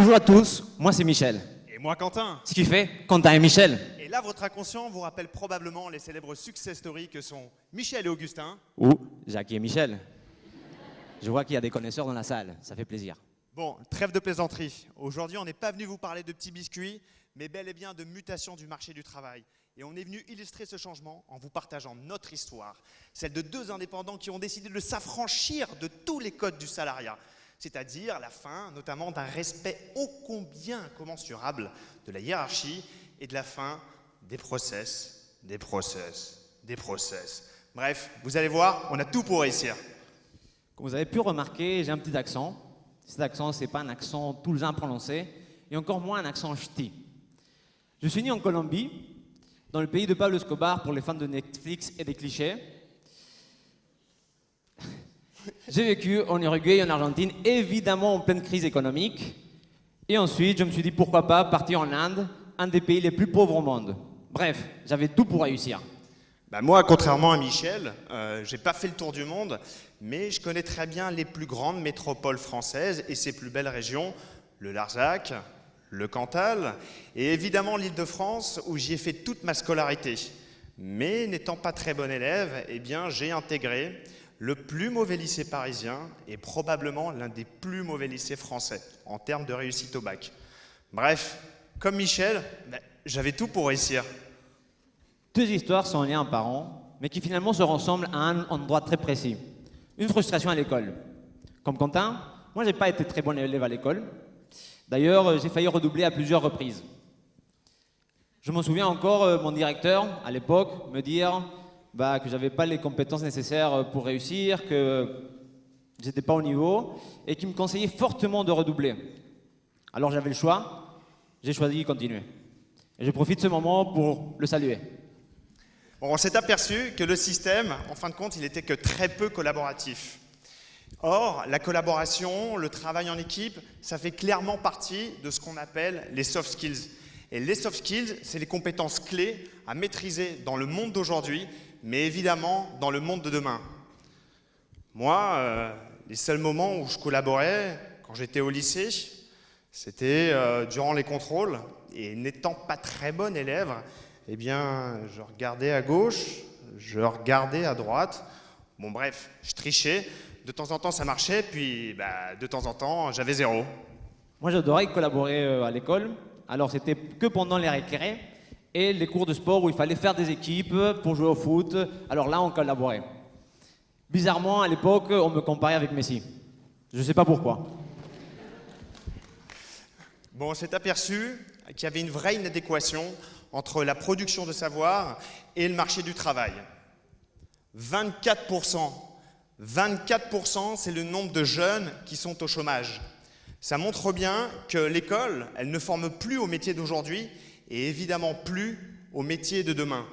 Bonjour à tous, moi c'est Michel. Et moi, Quentin. Ce qui fait Quentin et Michel. Et là, votre inconscient vous rappelle probablement les célèbres success stories que sont Michel et Augustin. Ou Jackie et Michel. Je vois qu'il y a des connaisseurs dans la salle, ça fait plaisir. Bon, trêve de plaisanterie. Aujourd'hui, on n'est pas venu vous parler de petits biscuits, mais bel et bien de mutation du marché du travail. Et on est venu illustrer ce changement en vous partageant notre histoire, celle de deux indépendants qui ont décidé de s'affranchir de tous les codes du salariat, c'est-à-dire la fin notamment d'un respect ô combien incommensurable de la hiérarchie et de la fin des process. Bref, vous allez voir, on a tout pour réussir. Comme vous avez pu remarquer, j'ai un petit accent. Cet accent, ce n'est pas un accent toulousain prononcé, et encore moins un accent ch'ti. Je suis né en Colombie, dans le pays de Pablo Escobar pour les fans de Netflix et des clichés. J'ai vécu en Uruguay et en Argentine, évidemment en pleine crise économique. Et ensuite, je me suis dit pourquoi pas partir en Inde, un des pays les plus pauvres au monde. Bref, j'avais tout pour réussir. Bah moi, contrairement à Michel, j'ai pas fait le tour du monde, mais je connais très bien les plus grandes métropoles françaises et ses plus belles régions, le Larzac, le Cantal et évidemment l'Île-de-France où j'y ai fait toute ma scolarité. Mais n'étant pas très bon élève, eh bien j'ai intégré le plus mauvais lycée parisien et probablement l'un des plus mauvais lycées français en termes de réussite au bac. Bref, comme Michel, j'avais tout pour réussir. Deux histoires sans lien apparent, mais qui finalement se ressemblent à un endroit très précis. Une frustration à l'école. Comme Quentin, moi j'ai pas été très bon élève à l'école. D'ailleurs, j'ai failli redoubler à plusieurs reprises. Je m'en souviens encore, mon directeur, à l'époque, me dire que j'avais pas les compétences nécessaires pour réussir, que j'étais pas au niveau, et qui me conseillait fortement de redoubler. Alors j'avais le choix, j'ai choisi de continuer. Et je profite de ce moment pour le saluer. Bon, on s'est aperçu que le système, en fin de compte, il n'était que très peu collaboratif. Or, la collaboration, le travail en équipe, ça fait clairement partie de ce qu'on appelle les soft skills. Et les soft skills, c'est les compétences clés à maîtriser dans le monde d'aujourd'hui, mais évidemment dans le monde de demain. Moi, les seuls moments où je collaborais, quand j'étais au lycée, c'était durant les contrôles. Et n'étant pas très bon élève, eh bien, je regardais à gauche, je regardais à droite. Bon bref, je trichais. De temps en temps, ça marchait, puis de temps en temps, j'avais zéro. Moi, j'adorais collaborer à l'école. Alors, c'était que pendant les récrés et les cours de sport où il fallait faire des équipes pour jouer au foot. Alors là, on collaborait. Bizarrement, à l'époque, on me comparait avec Messi. Je ne sais pas pourquoi. Bon, on s'est aperçu qu'il y avait une vraie inadéquation entre la production de savoir et le marché du travail. 24%. 24%, c'est le nombre de jeunes qui sont au chômage. Ça montre bien que l'école, elle ne forme plus au métier d'aujourd'hui et évidemment plus au métier de demain.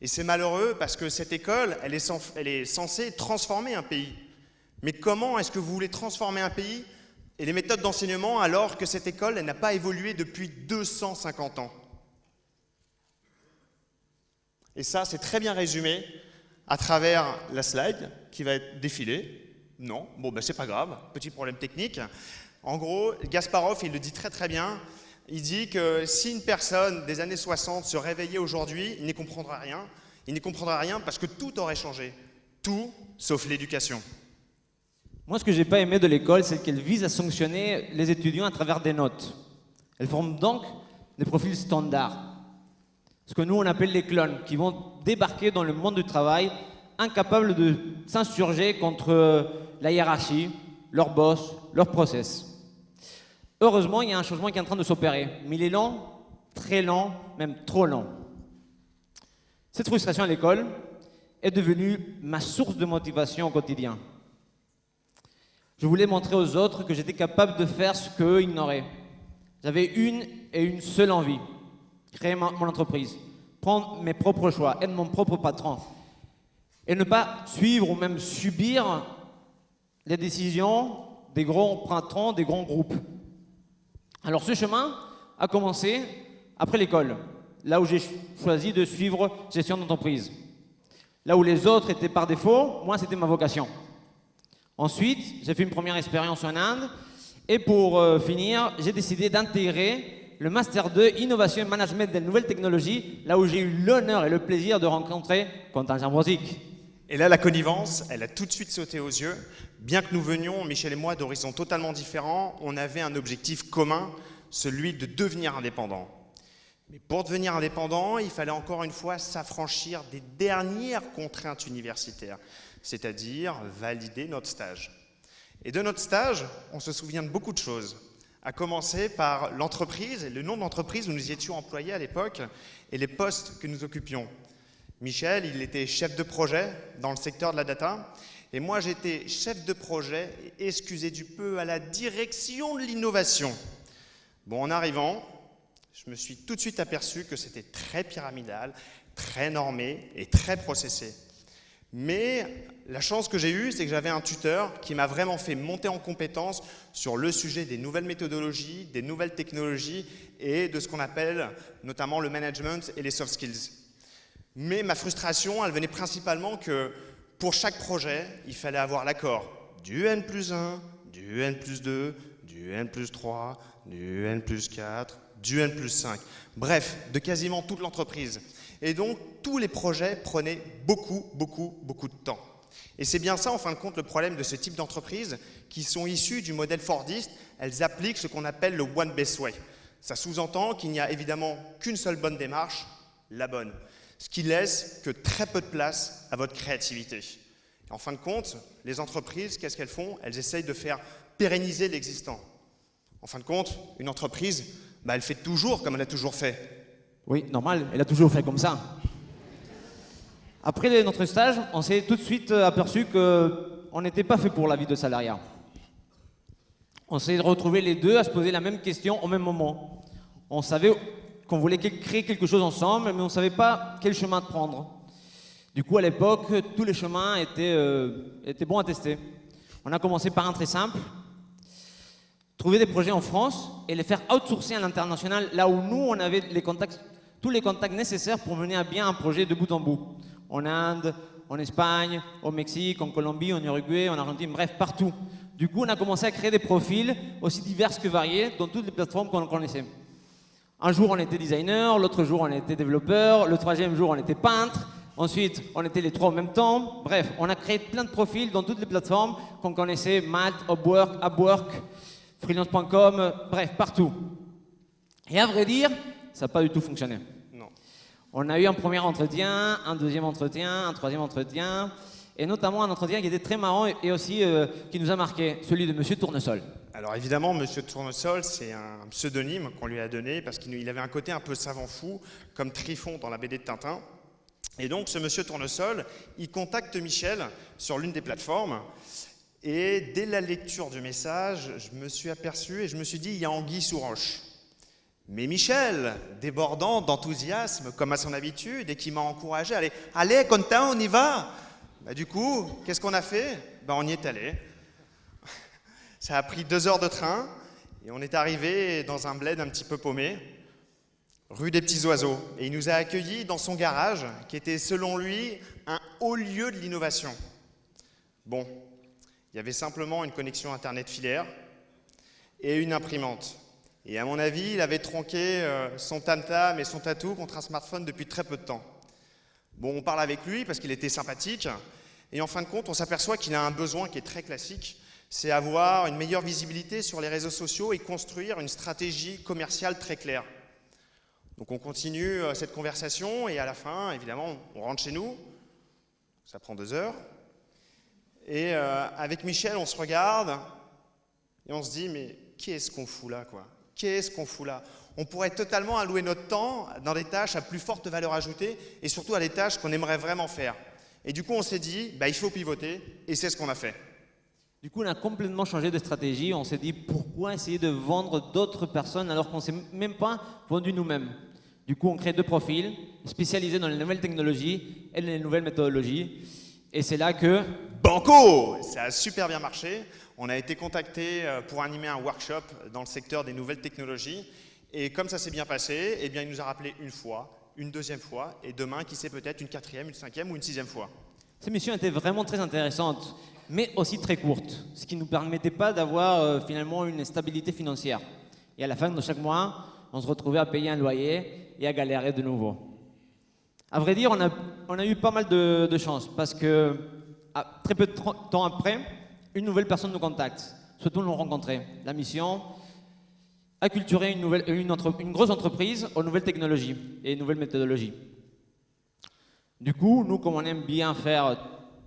Et c'est malheureux parce que cette école, elle est censée transformer un pays. Mais comment est-ce que vous voulez transformer un pays et les méthodes d'enseignement alors que cette école, elle n'a pas évolué depuis 250 ans? Et ça, c'est très bien résumé à travers la slide qui va être défilée. Non, bon c'est pas grave, petit problème technique. En gros, Gasparov, il le dit très très bien, il dit que si une personne des années 60 se réveillait aujourd'hui, il n'y comprendra rien. Il n'y comprendra rien parce que tout aurait changé. Tout, sauf l'éducation. Moi, ce que j'ai pas aimé de l'école, c'est qu'elle vise à sanctionner les étudiants à travers des notes. Elle forme donc des profils standards. Ce que nous, on appelle les clones, qui vont débarquer dans le monde du travail, incapables de s'insurger contre la hiérarchie, leur boss, leur process. Heureusement, il y a un changement qui est en train de s'opérer, mais il est lent, très lent, même trop lent. Cette frustration à l'école est devenue ma source de motivation au quotidien. Je voulais montrer aux autres que j'étais capable de faire ce qu'eux ignoraient. J'avais une seule envie. Créer mon entreprise, prendre mes propres choix, être mon propre patron et ne pas suivre ou même subir les décisions des grands patrons, des grands groupes. Alors ce chemin a commencé après l'école, là où j'ai choisi de suivre gestion d'entreprise. Là où les autres étaient par défaut, moi c'était ma vocation. Ensuite, j'ai fait une première expérience en Inde Et pour finir, j'ai décidé d'intégrer le Master 2 Innovation et Management des nouvelles technologies, là où j'ai eu l'honneur et le plaisir de rencontrer Quentin Jambrozic. Et là, la connivence, elle a tout de suite sauté aux yeux. Bien que nous venions, Michel et moi, d'horizons totalement différents, on avait un objectif commun, celui de devenir indépendant. Mais pour devenir indépendant, il fallait encore une fois s'affranchir des dernières contraintes universitaires, c'est-à-dire valider notre stage. Et de notre stage, on se souvient de beaucoup de choses, à commencer par l'entreprise, le nom de l'entreprise où nous étions employés à l'époque, et les postes que nous occupions. Michel, il était chef de projet dans le secteur de la data, et moi j'étais chef de projet, et excusez du peu, à la direction de l'innovation. Bon, en arrivant, je me suis tout de suite aperçu que c'était très pyramidal, très normé et très processé. Mais la chance que j'ai eue, c'est que j'avais un tuteur qui m'a vraiment fait monter en compétence sur le sujet des nouvelles méthodologies, des nouvelles technologies et de ce qu'on appelle notamment le management et les soft skills. Mais ma frustration, elle venait principalement que pour chaque projet, il fallait avoir l'accord du N+1, du N+2, du N+3, du N+4, du N+5, bref, de quasiment toute l'entreprise. Et donc, tous les projets prenaient beaucoup de temps. Et c'est bien ça, en fin de compte, le problème de ce type d'entreprises qui sont issues du modèle Fordiste. Elles appliquent ce qu'on appelle le One Best Way. Ça sous-entend qu'il n'y a évidemment qu'une seule bonne démarche, la bonne. Ce qui laisse que très peu de place à votre créativité. Et en fin de compte, les entreprises, qu'est-ce qu'elles font? Elles essayent de faire pérenniser l'existant. En fin de compte, une entreprise, elle fait toujours comme elle a toujours fait. Oui, normal, elle a toujours fait comme ça. Après notre stage, on s'est tout de suite aperçu qu'on n'était pas fait pour la vie de salariat. On s'est retrouvés les deux à se poser la même question au même moment. On savait qu'on voulait créer quelque chose ensemble, mais on ne savait pas quel chemin prendre. Du coup, à l'époque, tous les chemins étaient bons à tester. On a commencé par un très simple, trouver des projets en France et les faire outsourcer à l'international, là où nous, on avait tous les contacts nécessaires pour mener à bien un projet de bout en bout. En Inde, en Espagne, au Mexique, en Colombie, en Uruguay, en Argentine, bref, partout. Du coup, on a commencé à créer des profils aussi divers que variés dans toutes les plateformes qu'on connaissait. Un jour, on était designer, l'autre jour, on était développeur, le troisième jour, on était peintre, ensuite, on était les trois en même temps. Bref, on a créé plein de profils dans toutes les plateformes qu'on connaissait, Malte, Upwork, Upwork, freelance.com, bref, partout. Et à vrai dire, ça n'a pas du tout fonctionné. Non. On a eu un premier entretien, un deuxième entretien, un troisième entretien, et notamment un entretien qui était très marrant et aussi qui nous a marqué, celui de Monsieur Tournesol. Alors évidemment, Monsieur Tournesol, c'est un pseudonyme qu'on lui a donné parce qu'il avait un côté un peu savant fou, comme Trifon dans la BD de Tintin. Et donc ce Monsieur Tournesol, il contacte Michel sur l'une des plateformes. Et dès la lecture du message, je me suis aperçu et je me suis dit, il y a anguille sous roche. Mais Michel, débordant d'enthousiasme comme à son habitude et qui m'a encouragé, allez, Quentin, on y va. Du coup, qu'est-ce qu'on a fait? On y est allé. Ça a pris 2 heures de train et on est arrivé dans un bled un petit peu paumé, rue des Petits Oiseaux. Et il nous a accueillis dans son garage qui était selon lui un haut lieu de l'innovation. Bon, il y avait simplement une connexion Internet filaire et une imprimante. Et à mon avis, il avait tronqué son tam-tam et son tatou contre un smartphone depuis très peu de temps. Bon, on parle avec lui parce qu'il était sympathique. Et en fin de compte, on s'aperçoit qu'il a un besoin qui est très classique. C'est avoir une meilleure visibilité sur les réseaux sociaux et construire une stratégie commerciale très claire. Donc on continue cette conversation et à la fin, évidemment, on rentre chez nous. Ça prend 2 heures. Et avec Michel, on se regarde et on se dit, mais qu'est-ce qu'on fout là, quoi? Qu'est-ce qu'on fout là? On pourrait totalement allouer notre temps dans des tâches à plus forte valeur ajoutée et surtout à des tâches qu'on aimerait vraiment faire. Et du coup, on s'est dit, il faut pivoter et c'est ce qu'on a fait. Du coup, on a complètement changé de stratégie. On s'est dit, pourquoi essayer de vendre d'autres personnes alors qu'on ne s'est même pas vendu nous-mêmes? Du coup, on crée 2 profils spécialisés dans les nouvelles technologies et les nouvelles méthodologies. Et c'est là que... Banco! Ça a super bien marché. On a été contacté pour animer un workshop dans le secteur des nouvelles technologies. Et comme ça s'est bien passé, il nous a rappelé une fois, une deuxième fois, et demain, qui sait, peut-être une 4e, une 5e ou une 6e fois. Cette mission était vraiment très intéressante. mais aussi très courtes, ce qui ne nous permettait pas d'avoir finalement une stabilité financière. Et à la fin de chaque mois, on se retrouvait à payer un loyer et à galérer de nouveau. À vrai dire, on a eu pas mal de chance parce que très peu de temps après, une nouvelle personne nous contacte. Surtout nous rencontrer. La mission, acculturer une grosse entreprise aux nouvelles technologies et nouvelles méthodologies. Du coup, nous, comme on aime bien faire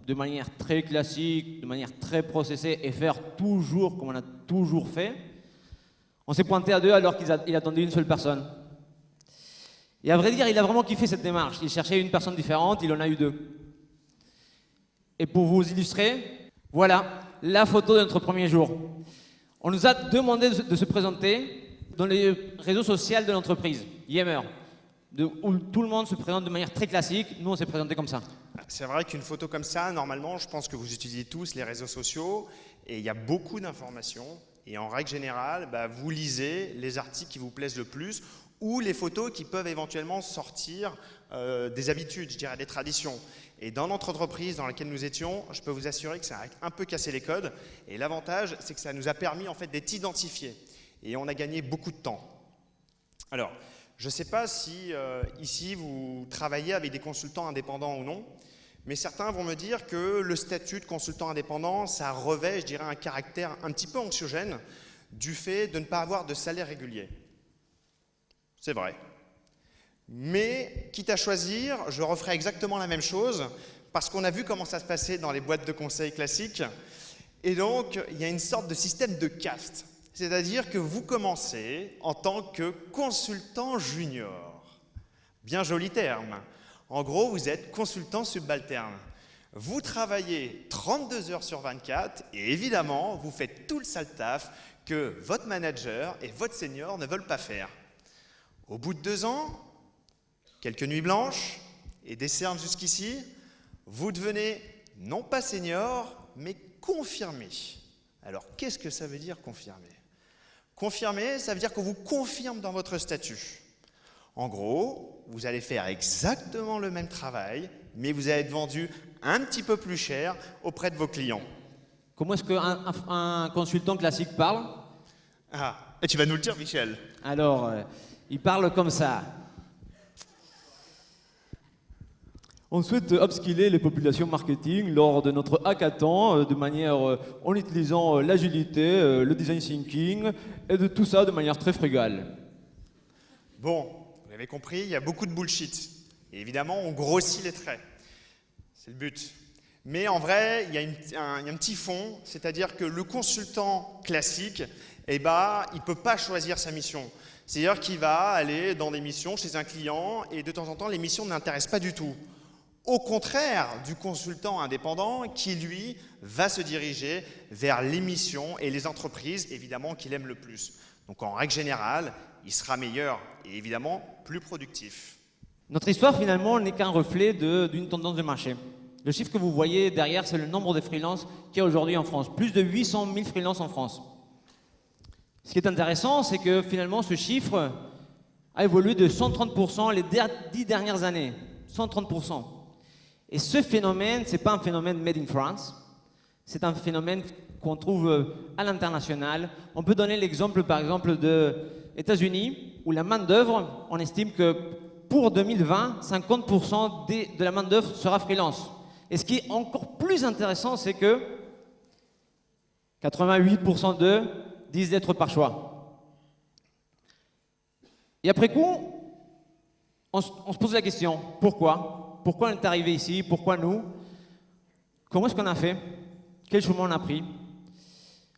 de manière très classique, de manière très processée et faire toujours comme on a toujours fait, on s'est pointé à deux alors qu'il attendait une seule personne. Et à vrai dire, il a vraiment kiffé cette démarche. Il cherchait une personne différente, il en a eu deux. Et pour vous illustrer, voilà la photo de notre premier jour. On nous a demandé de se présenter dans les réseaux sociaux de l'entreprise, Yammer, où tout le monde se présente de manière très classique. Nous, on s'est présenté comme ça. C'est vrai qu'une photo comme ça, normalement, je pense que vous utilisez tous les réseaux sociaux et il y a beaucoup d'informations. Et en règle générale, vous lisez les articles qui vous plaisent le plus ou les photos qui peuvent éventuellement sortir des habitudes, je dirais des traditions. Et dans notre entreprise dans laquelle nous étions, je peux vous assurer que ça a un peu cassé les codes. Et l'avantage, c'est que ça nous a permis en fait d'être identifiés. Et on a gagné beaucoup de temps. Alors, je ne sais pas si ici vous travaillez avec des consultants indépendants ou non, mais certains vont me dire que le statut de consultant indépendant, ça revêt, je dirais, un caractère un petit peu anxiogène du fait de ne pas avoir de salaire régulier. C'est vrai. Mais, quitte à choisir, je referai exactement la même chose parce qu'on a vu comment ça se passait dans les boîtes de conseil classiques. Et donc, il y a une sorte de système de caste. C'est-à-dire que vous commencez en tant que consultant junior. Bien joli terme. En gros, vous êtes consultant subalterne. Vous travaillez 32 heures sur 24 et évidemment, vous faites tout le sale taf que votre manager et votre senior ne veulent pas faire. Au bout de 2 ans, quelques nuits blanches et des cernes jusqu'ici, vous devenez non pas senior, mais confirmé. Alors, qu'est-ce que ça veut dire confirmé? Confirmé, ça veut dire qu'on vous confirme dans votre statut. En gros, vous allez faire exactement le même travail, mais vous allez être vendu un petit peu plus cher auprès de vos clients. Comment est-ce qu'un consultant classique parle? Ah, et tu vas nous le dire, Michel. Alors, il parle comme ça. On souhaite upskiller les populations marketing lors de notre hackathon de manière en utilisant l'agilité, le design thinking et de tout ça de manière très frugale. Bon, vous avez compris, il y a beaucoup de bullshit. Et évidemment, on grossit les traits. C'est le but. Mais en vrai, il y a un petit fond, c'est-à-dire que le consultant classique, il ne peut pas choisir sa mission. C'est-à-dire qu'il va aller dans des missions chez un client et de temps en temps, les missions ne l'intéressent pas du tout. Au contraire du consultant indépendant qui, lui, va se diriger vers les missions et les entreprises, évidemment, qu'il aime le plus. Donc, en règle générale, il sera meilleur et évidemment plus productif. Notre histoire, finalement, n'est qu'un reflet d'une tendance de marché. Le chiffre que vous voyez derrière, c'est le nombre de freelances qu'il y a aujourd'hui en France. Plus de 800 000 freelances en France. Ce qui est intéressant, c'est que finalement, ce chiffre a évolué de 130% les 10 dernières années. 130%. Et ce phénomène, ce n'est pas un phénomène made in France, c'est un phénomène qu'on trouve à l'international. On peut donner l'exemple, par exemple, des États-Unis, où la main-d'œuvre, on estime que pour 2020, 50% de la main-d'œuvre sera freelance. Et ce qui est encore plus intéressant, c'est que 88% d'eux disent d'être par choix. Et après coup, on se pose la question, pourquoi ? Pourquoi on est arrivé ici? Pourquoi nous? Comment est-ce qu'on a fait? Quel chemin on a pris?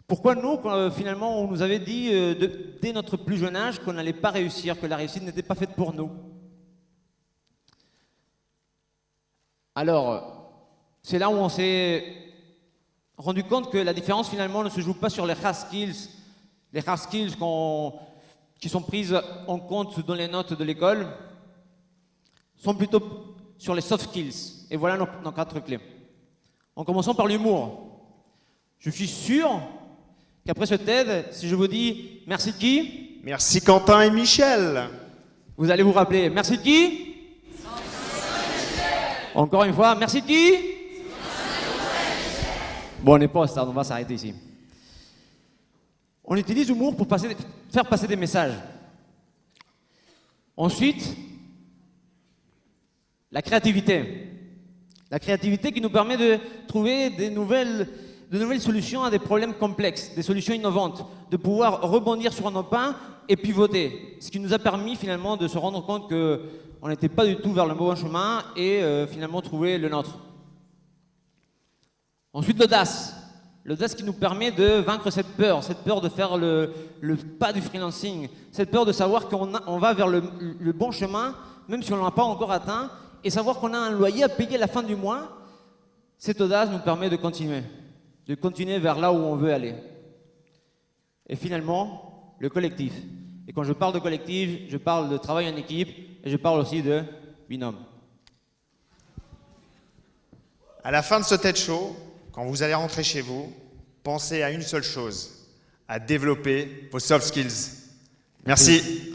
Pourquoi nous, quand, finalement, on nous avait dit dès notre plus jeune âge qu'on n'allait pas réussir, que la réussite n'était pas faite pour nous? Alors, c'est là où on s'est rendu compte que la différence, finalement, ne se joue pas sur les hard skills. Les hard skills qui sont prises en compte dans les notes de l'école sont plutôt sur les soft skills. Et voilà nos 4 clés. En commençant par l'humour. Je suis sûr qu'après ce TED, si je vous dis merci qui? Merci Quentin et Michel. Vous allez vous rappeler merci qui? Encore une fois, merci qui? Bon, on n'est pas au stade, on va s'arrêter ici. On utilise l'humour pour faire passer des messages. Ensuite, la créativité. La créativité qui nous permet de trouver de nouvelles solutions à des problèmes complexes, des solutions innovantes, de pouvoir rebondir sur nos pas et pivoter. Ce qui nous a permis finalement de se rendre compte qu'on n'était pas du tout vers le bon chemin et finalement trouver le nôtre. Ensuite, l'audace. L'audace qui nous permet de vaincre cette peur de faire le pas du freelancing, cette peur de savoir qu'on va vers le bon chemin, même si on ne l'a pas encore atteint, et savoir qu'on a un loyer à payer à la fin du mois. Cette audace nous permet de continuer vers là où on veut aller. Et finalement, le collectif. Et quand je parle de collectif, je parle de travail en équipe et je parle aussi de binôme. À la fin de ce TED Show, quand vous allez rentrer chez vous, pensez à une seule chose, à développer vos soft skills. Merci.